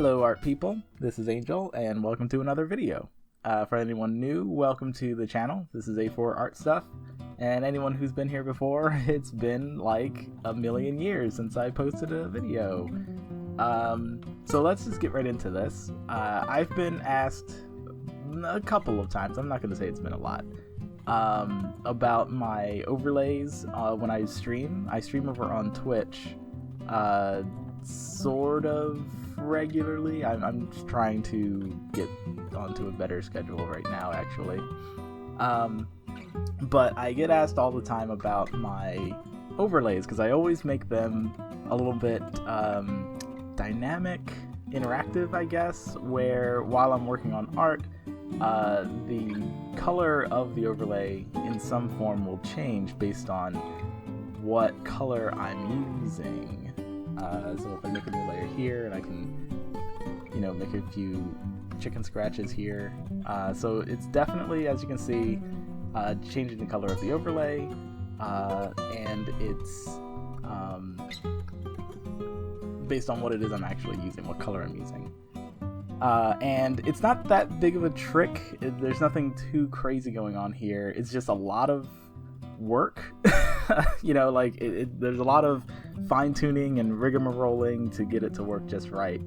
Hello art people, this is Angel and welcome to another video. For anyone new, welcome to the channel. This is A4 Art Stuff, and anyone who's been here before, it's been like a million years since I posted a video. So let's just get right into this. I've been asked a couple of times, I'm not going to say it's been a lot, about my overlays when I stream. I stream over on Twitch, sort of regularly. I'm just trying to get onto a better schedule right now, actually. But I get asked all the time about my overlays because I always make them a little bit dynamic, interactive, I guess, where while I'm working on art, the color of the overlay in some form will change based on what color I'm using. So if I make a new layer here, and I can, make a few chicken scratches here. So it's definitely, as you can see, changing the color of the overlay, and it's based on what it is I'm actually using, what color I'm using. And it's not that big of a trick. There's nothing too crazy going on here. It's just a lot of work. There's a lot of fine-tuning and rigmaroling to get it to work just right,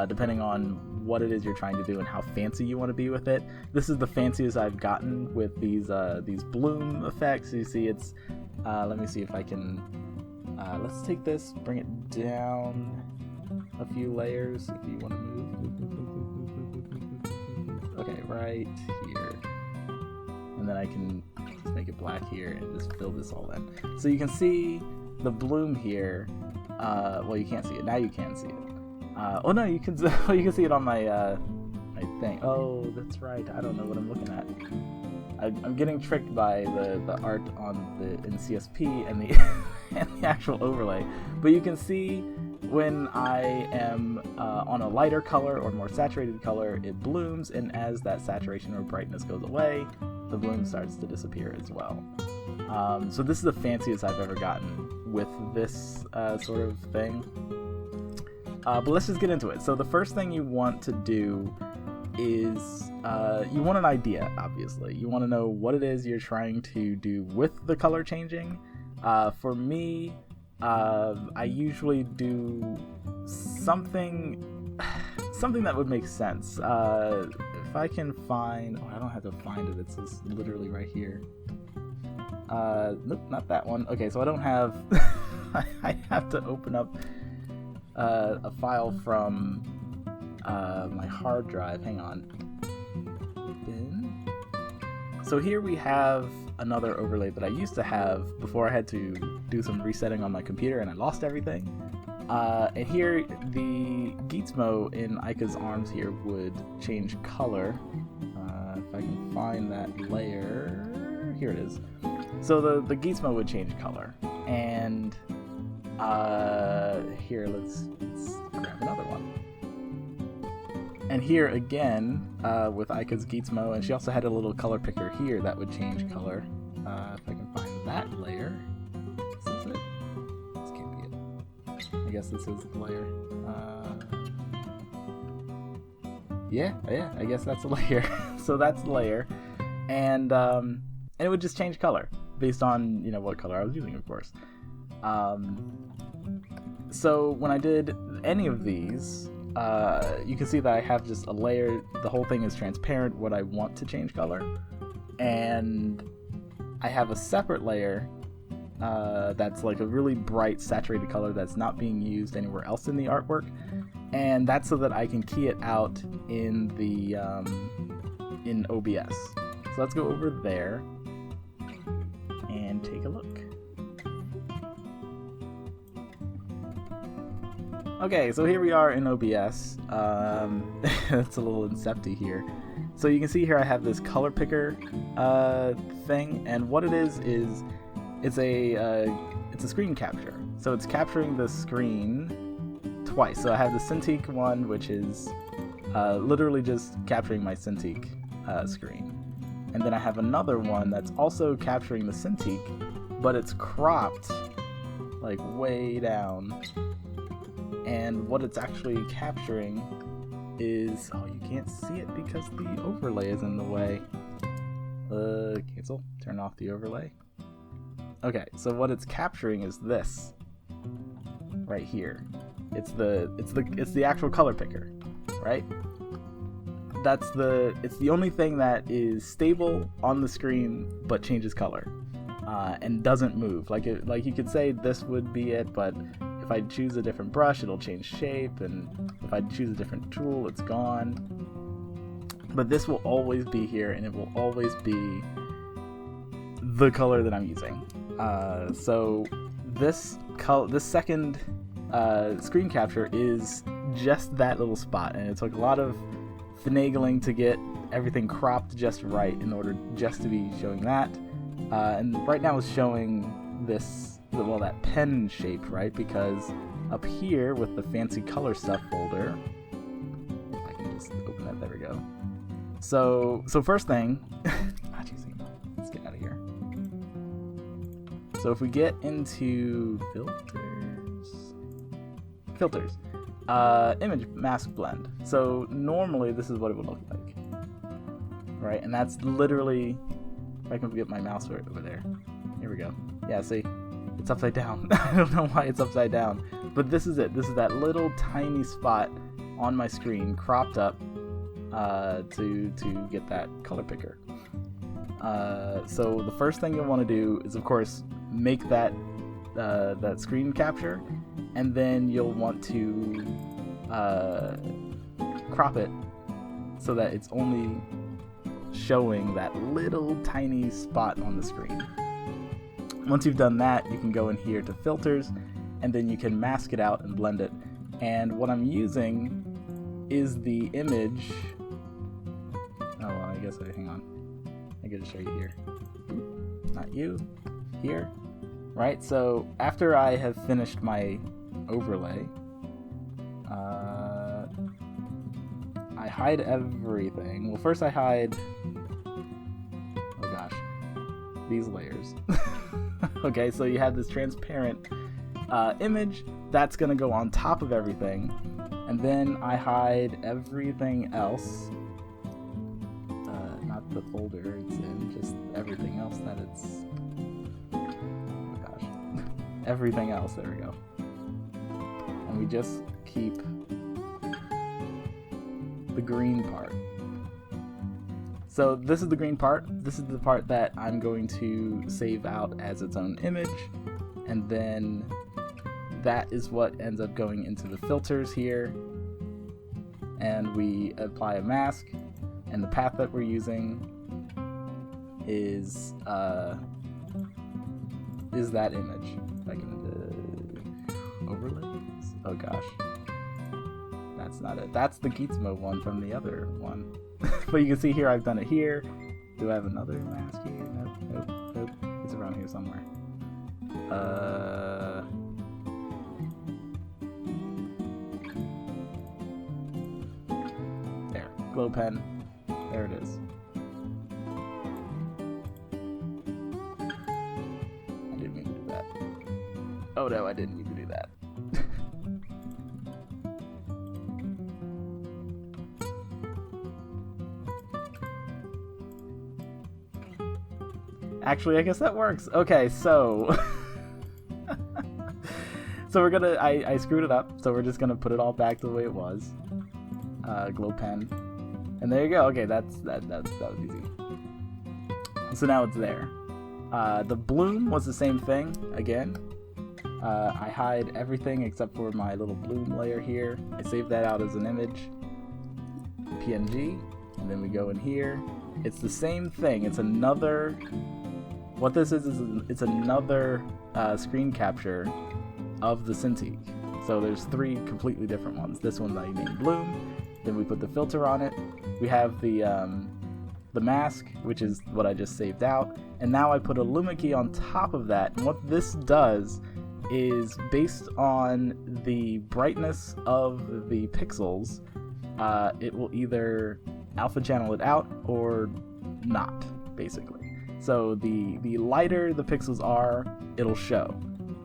depending on what it is you're trying to do and how fancy you want to be with it. This is the fanciest I've gotten with these bloom effects. You see, it's let me see if I can let's take this, bring it down a few layers if you want to move. Okay, right here, and then I can just make it black here and just fill this all in. So you can see the bloom here. Well, you can't see it now. You can see it. Oh no, you can. You can see it on my my thing. Oh, that's right. I don't know what I'm looking at. I'm getting tricked by the art on the in CSP and the and the actual overlay. But you can see when I am on a lighter color or more saturated color, it blooms, and as that saturation or brightness goes away, the bloom starts to disappear as well. So this is the fanciest I've ever gotten with this sort of thing. But let's just get into it. So the first thing you want to do is you want an idea, obviously. You want to know what it is you're trying to do with the color changing. For me, I usually do something that would make sense. If I can find... Oh, I don't have to find it. It's just literally right here. Nope, not that one. Okay, so I don't have... I have to open up a file from my hard drive. Hang on. So here we have another overlay that I used to have before I had to do some resetting on my computer and I lost everything. And here the Gizmo in Aika's arms here would change color. If I can find that layer, here it is. So the Gizmo would change color, and here let's grab another one. And here again with Aika's Gizmo, and she also had a little color picker here that would change color. If I can find that layer, is this it? This can't be it. I guess this is the layer. Yeah, I guess that's a layer. So that's the layer, and it would just change color based on what color I was using, of course. So when I did any of these, you can see that I have just a layer. The whole thing is transparent, what I want to change color, and I have a separate layer that's like a really bright saturated color that's not being used anywhere else in the artwork, and that's so that I can key it out in the in OBS. So let's go over there and take a look. Okay, so here we are in OBS. It's a little incepty here. So you can see here I have this color picker thing, and what it is it's a screen capture. So it's capturing the screen twice. So I have the Cintiq one, which is literally just capturing my Cintiq screen. And then I have another one that's also capturing the Cintiq, but it's cropped like way down. And what it's actually capturing is, oh, you can't see it because the overlay is in the way. Cancel, turn off the overlay. Okay, so what it's capturing is this right here. It's the actual color picker, right? It's the only thing that is stable on the screen but changes color and doesn't move. Like you could say this would be it, but if I choose a different brush, it'll change shape, and if I choose a different tool, it's gone. But this will always be here, and it will always be the color that I'm using. So this second screen capture is just that little spot, and it took a lot of finagling to get everything cropped just right in order just to be showing that. And right now it's showing this, well, that pen shape, right? Because up here with the fancy color stuff folder, I can just open that. There we go. So first thing, let's get out of here. So if we get into filters, image mask blend. So normally this is what it would look like, right? And that's literally, if I can get my mouse right over there. Here we go. Yeah, see, it's upside down. I don't know why it's upside down, but this is it. This is that little tiny spot on my screen cropped up to get that color picker. So the first thing you'll want to do is, of course, make that screen capture, and then you'll want to crop it so that it's only showing that little tiny spot on the screen. Once you've done that, you can go in here to filters, and then you can mask it out and blend it. And what I'm using is the image. Oh, well, I guess hang on. I gotta show you here. Not you. Here. Right? So after I have finished my overlay, I hide everything. Well, first I hide, oh gosh, these layers. Okay, so you have this transparent image that's gonna go on top of everything, and then I hide everything else. Not the folder it's in, just everything else that it's, oh gosh, everything else. There we go. And we just keep the green part. So this is the green part. This is the part that I'm going to save out as its own image, and then that is what ends up going into the filters here, and we apply a mask, and the path that we're using is that image. If I can overlays. Oh gosh, that's not it. That's the Gizmo one from the other one. But you can see here I've done it here. Do I have another mask here? Nope. It's around here somewhere. There, glow pen. There it is. I didn't mean to do that. Oh no, I didn't mean to do that. Actually, I guess that works. Okay, so so we're gonna, I screwed it up, so we're just gonna put it all back the way it was. Glow pen, and there you go. Okay, that was easy. So now it's there. The bloom was the same thing again. I hide everything except for my little bloom layer here. I save that out as an image, PNG, and then we go in here. It's the same thing. It's another. What this is it's another screen capture of the Cintiq. So there's three completely different ones. This one I named Bloom. Then we put the filter on it. We have the mask, which is what I just saved out. And now I put a Luma key on top of that. And what this does is, based on the brightness of the pixels, it will either alpha channel it out or not, basically. So the lighter the pixels are, it'll show.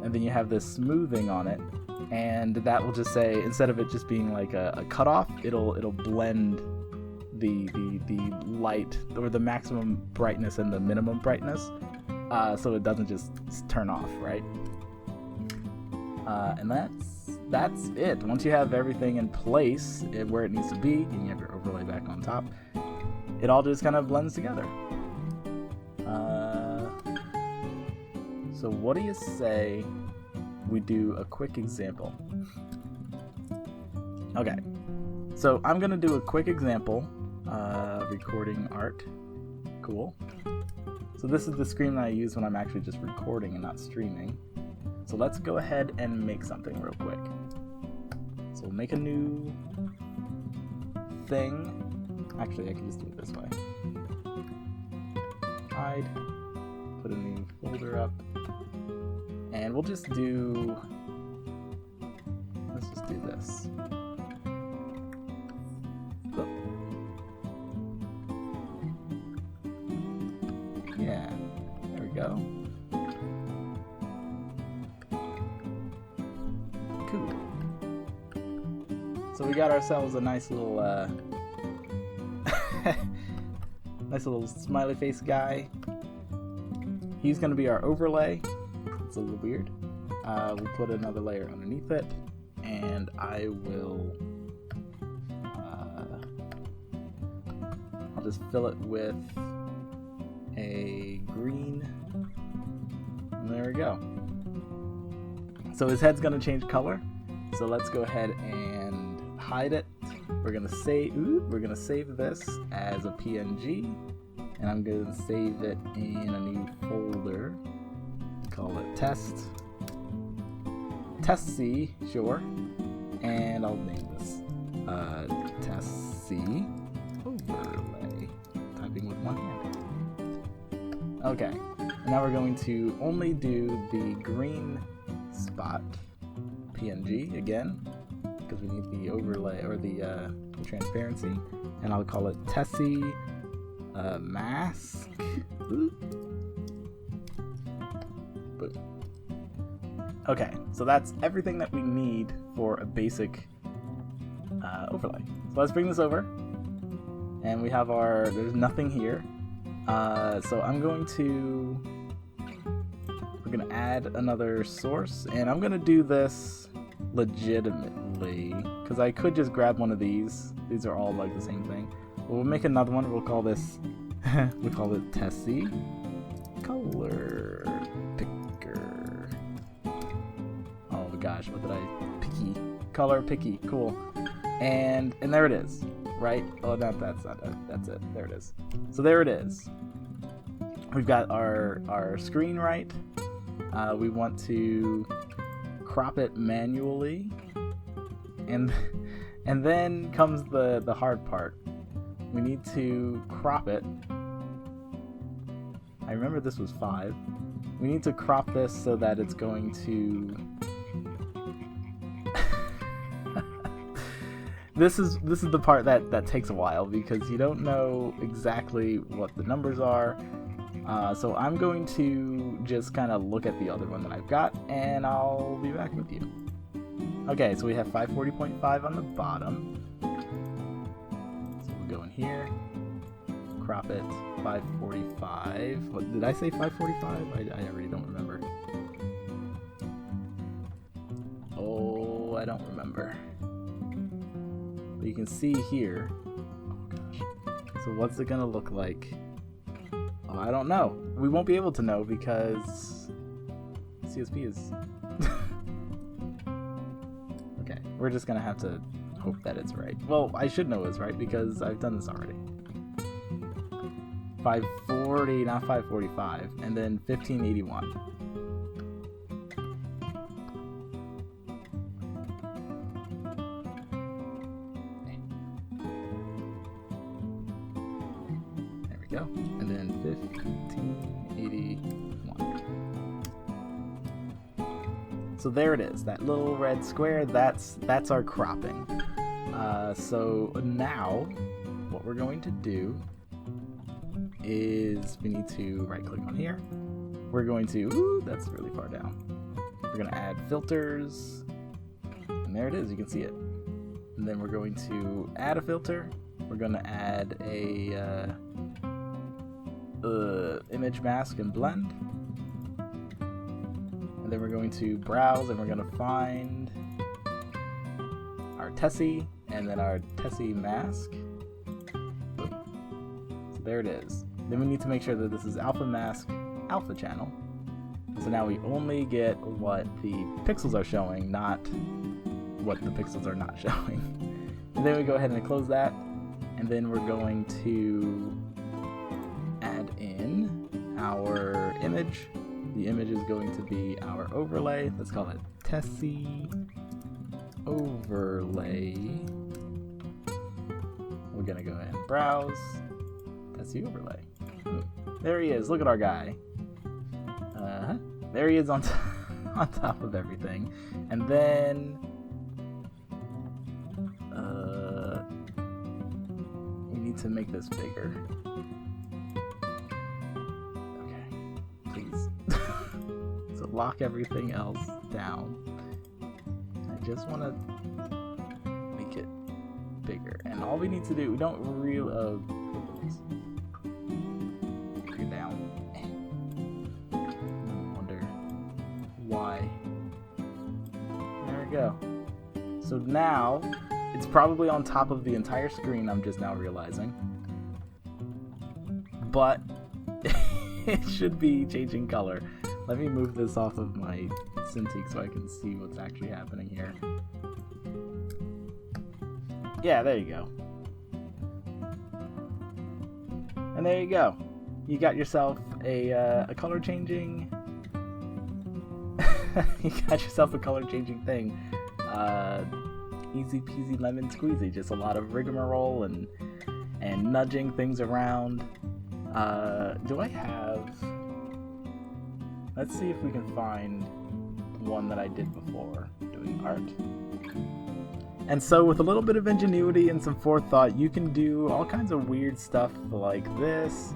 And then you have this smoothing on it, and that will just say, instead of it just being like a cutoff, it'll blend the light, or the maximum brightness and the minimum brightness, so it doesn't just turn off, right? And that's it. Once you have everything in place where it needs to be, and you have your overlay back on top, it all just kind of blends together. So what do you say we do a quick example? Okay, so I'm gonna do a quick example, recording art. Cool. So this is the screen that I use when I'm actually just recording and not streaming. So let's go ahead and make something real quick. So we'll make a new thing. Actually, I can just do it this way. Hide. Put a new folder up. And we'll just do... Let's just do this. Oh. Yeah. There we go. Cool. So we got ourselves a nice little nice little smiley face guy. He's gonna be our overlay. It's a little weird. We'll put another layer underneath it, and I will I'll just fill it with a green, and there we go. So his head's gonna change color. So let's go ahead and hide it. We're gonna save this as a PNG, and I'm gonna save it in a new folder. Call it test C, sure, and I'll name this test C overlay. Typing with one hand. Okay, and now we're going to only do the green spot PNG again, because we need the overlay, or the transparency, and I'll call it Tessie mask. Boom. Okay, so that's everything that we need for a basic overlay. So let's bring this over, and we have there's nothing here. So we're gonna add another source, and I'm gonna do this legitimately, because I could just grab one of these. These are all like the same thing. But we'll make another one. We'll call this, we'll call it Tessie Color Picker. Oh gosh, what did Picky. Color Picky, cool. And there it is, right? Oh, no, that's not it. That's it, there it is. So there it is. We've got our screen right. We want to crop it manually, and then comes the hard part. We need to crop it. I remember this was 5. We need to crop this so that it's going to This is the part that takes a while, because you don't know exactly what the numbers are. So I'm going to just kind of look at the other one that I've got, and I'll be back with you. Okay, so we have 540.5 on the bottom. So we'll go in here, crop it, 545. What, did I say 545? I already don't remember. Oh, I don't remember. But you can see here. Oh gosh. So what's it gonna look like? Oh, I don't know. We won't be able to know because CSP is... Okay, we're just gonna have to hope that it's right. Well, I should know it's right because I've done this already. 540, not 545, and then 1581. There we go. And then 1581. So there it is, that little red square, that's our cropping. So now what we're going to do is we need to right click on here. We're going to, ooh, that's really far down. We're going to add filters, And there it is, you can see it. And then we're going to add a filter. We're going to add a image mask and blend. And then we're going to browse and we're going to find our Tessie and then our Tessie mask. Boom. So there it is. Then we need to make sure that this is alpha mask, alpha channel. So now we only get what the pixels are showing, not what the pixels are not showing. And then we go ahead and close that. And then we're going to add in our image. The image is going to be our overlay. Let's call it Tessie overlay. We're gonna go ahead and browse Tessie overlay. There he is. Look at our guy. There he is on on top of everything. And then we need to make this bigger. Okay, please. So lock everything else down. I just want to make it bigger. And all we need to do, we don't really bring it down. I wonder why. There we go. So now it's probably on top of the entire screen, I'm just now realizing. But it should be changing color. Let me move this off of my Cintiq so I can see what's actually happening here. Yeah, there you go. And there you go. You got yourself a color changing. You got yourself a color changing thing. Easy peasy lemon squeezy. Just a lot of rigmarole and nudging things around. Do I have? Let's see if we can find one that I did before doing art. And so with a little bit of ingenuity and some forethought, you can do all kinds of weird stuff like this.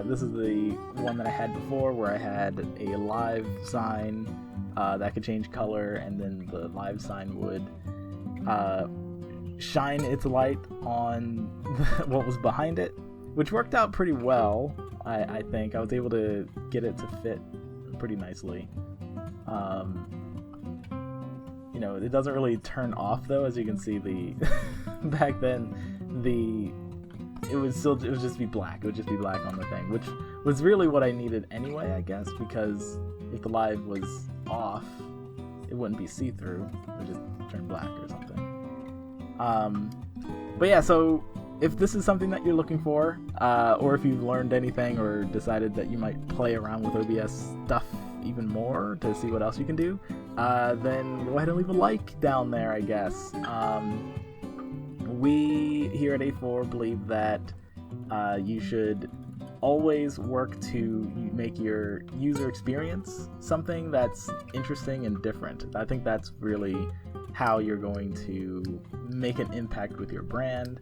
This is the one that I had before where I had a live sign that could change color, and then the live sign would shine its light on what was behind it, which worked out pretty well. I think I was able to get it to fit pretty nicely. You know, it doesn't really turn off though, as you can see. The back then it would just be black. It would just be black on the thing, which was really what I needed anyway, I guess, because if the live was off, it wouldn't be see-through. It would just turn black or something. But yeah, so if this is something that you're looking for, or if you've learned anything or decided that you might play around with OBS stuff even more to see what else you can do, then go ahead and leave a like down there, I guess. We here at A4 believe that you should always work to make your user experience something that's interesting and different. I think that's really how you're going to make an impact with your brand.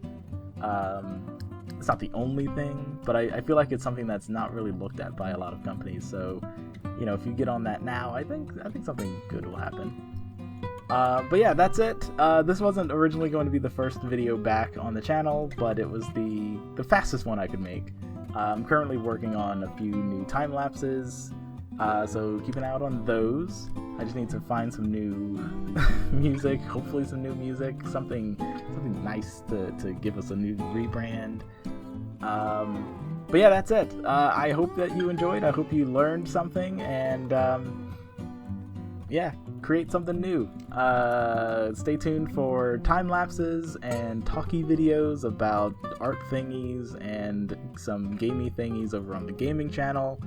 It's not the only thing, but I feel like it's something that's not really looked at by a lot of companies. So, you know, if you get on that now, I think something good will happen. But yeah, that's it. This wasn't originally going to be the first video back on the channel, but it was the fastest one I could make. I'm currently working on a few new time lapses, so keep an eye out on those. I just need to find some new music, hopefully some new music, something nice to give us a new rebrand. But yeah, that's it. I hope that you enjoyed. I hope you learned something, and yeah, create something new. Stay tuned for time lapses and talky videos about art thingies and some gamey thingies over on the gaming channel.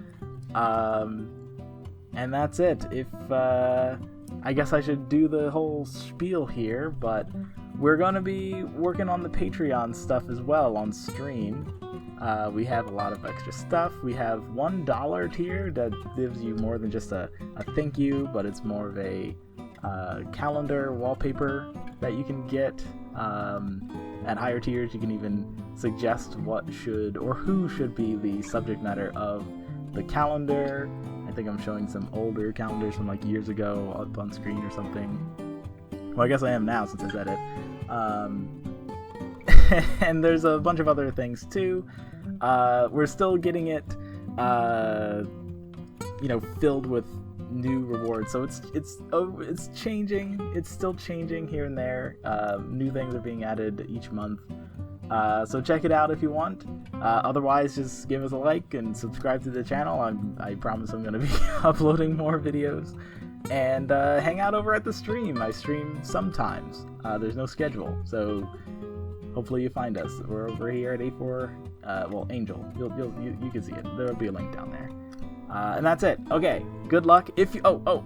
And that's it. I guess I should do the whole spiel here, but we're gonna be working on the Patreon stuff as well on stream. We have a lot of extra stuff. We have $1 tier that gives you more than just a thank you, but it's more of a calendar wallpaper that you can get. At higher tiers, you can even suggest what should or who should be the subject matter of the calendar. I think I'm showing some older calendars from like years ago up on screen or something. Well, I guess I am now since I said it. And there's a bunch of other things too. We're still getting it, filled with new rewards. So it's changing. It's still changing here and there. New things are being added each month. So check it out if you want. Otherwise, just give us a like and subscribe to the channel. I promise I'm going to be uploading more videos. And hang out over at the stream. I stream sometimes. There's no schedule, so hopefully you find us. We're over here at A4. Angel. You can see it. There'll be a link down there. And that's it. Okay. Good luck. If you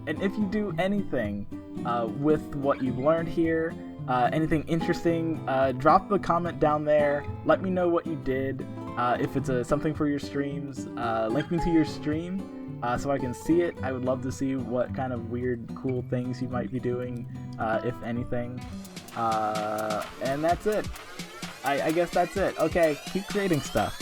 and if you do anything with what you've learned here, anything interesting, drop a comment down there. Let me know what you did. If it's something for your streams, link me to your stream. So I can see it. I would love to see what kind of weird, cool things you might be doing, if anything. And that's it. I guess that's it. Okay, keep creating stuff.